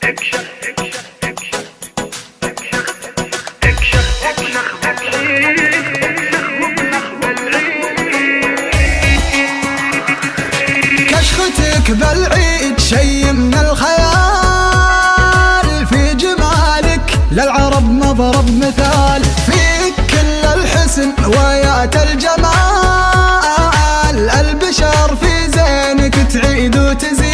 كشختك بالعيد شي من الخيال، في جمالك للعرب مضرب مثال، فيك كل الحسن ويات الجمال، البشر في زينك تعيد وتزيد،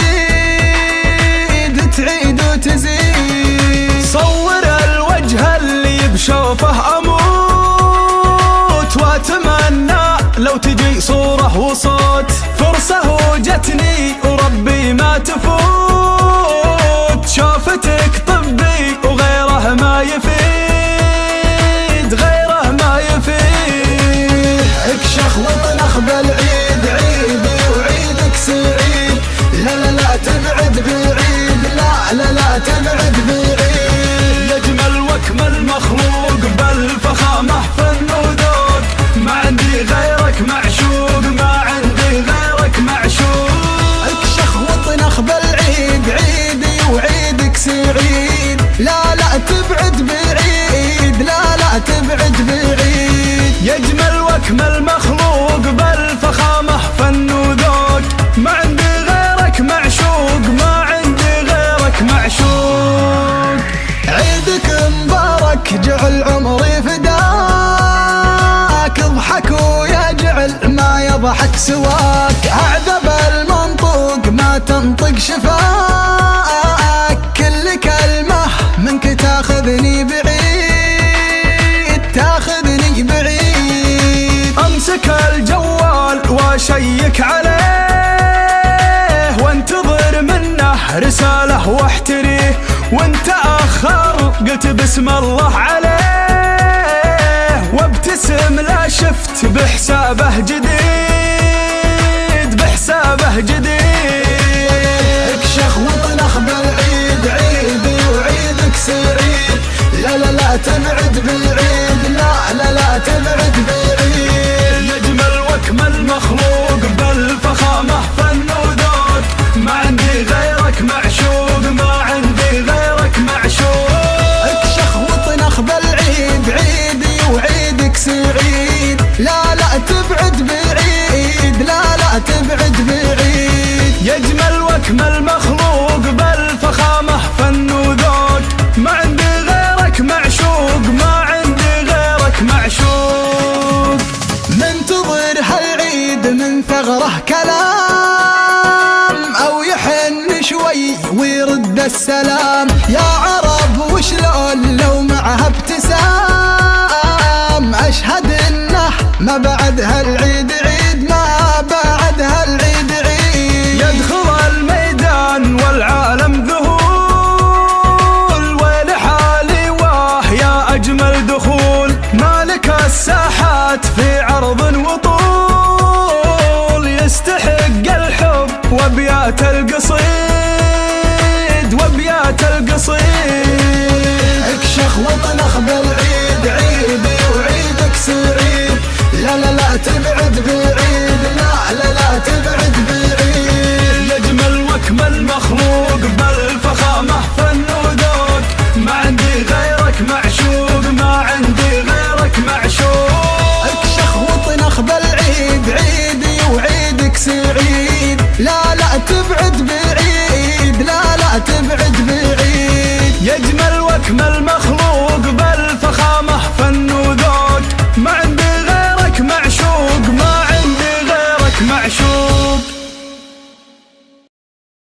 تعيد وتزيد. صور الوجه اللي بشوفه اموت، واتمنى لو تجي صورة وصوت، فرصة وجتني وربي ما تفوت، شوفتك طبي وغيره ما يفيد، غيره ما يفيد. اكشخ وطنخ بالعيد عيدي وعيدك سعيد، لا لا لا تبعد بعيد، لا لا لا تبعد بعيد. يجمل واكمل مخلوق بالفخامة فن وذوق، ما عندي غيرك معشوق، ما عندي غيرك معشوق. اكشخ وطنخ بالعيد عيدي وعيدك سعيد، لا لا تبعد بعيد، لا لا تبعد بعيد. يجمل واكمل مخلوق بالفخامة فن وذوق، ما عندي غيرك معشوق، ما عندي غيرك معشوق. عيدك مبارك جعل عمري فداك، اضحك ويا جعل ما يضحك سواك، اعذب المنطوق ما تنطق شفاك، كل كلمة منك تاخذني بعيد، تاخذني بعيد. امسك الجوال واشيك عليه، وانتظر منه رسالة واحتريه، وانت اخر قلت بسم الله عليه، وابتسم لا شفت بحسابه جديد، بحسابه جديد. اكشخ وطنخ بالعيد عيدي وعيدك سعيد، لا لا لا تبعد بعيد، لا لا لا تبعد بعيد. يجمل واكمل مخلوق بالفخامة فن وذوق، ما عندي غيرك معشوق، ما عندي غيرك معشوق. اكشخ وطنخ بالعيد عيدي وعيدك سعيد، لا لا تبعد بعيد، لا لا تبعد بعيد. يجمل واكمل مخلوق بالفخامة فن وذوق، ما عندي غيرك معشوق، ما عندي غيرك معشوق. منتظر هالعيد من ثغره كلام، او يحن شوي ويرد السلام، يا عرب وشلون لو معها ابتسام، اشهد انه ما بعد هالعيد عيد، ما بعد هالعيد عيد. يدخل الميدان والعالم ذهول، ولحالي واه يا اجمل دخول، مالك الساحات في عرض وطول، يستحق الحب وابيات القصيد، وابيات القصيد. اكشخ وطنخ بالعيد عيدي وعيدك سعيد، لا لا لا تبعد بعيد، لا لا لا تبعد بعيد. يجمل واكمل مخلوق بالفخامة فن وذوق، ما عندي غيرك معشوق، ما عندي غيرك معشوق. اكشخ وطنخ بالعيد عيدي وعيدك سعيد، لا لا تبعد بعيد.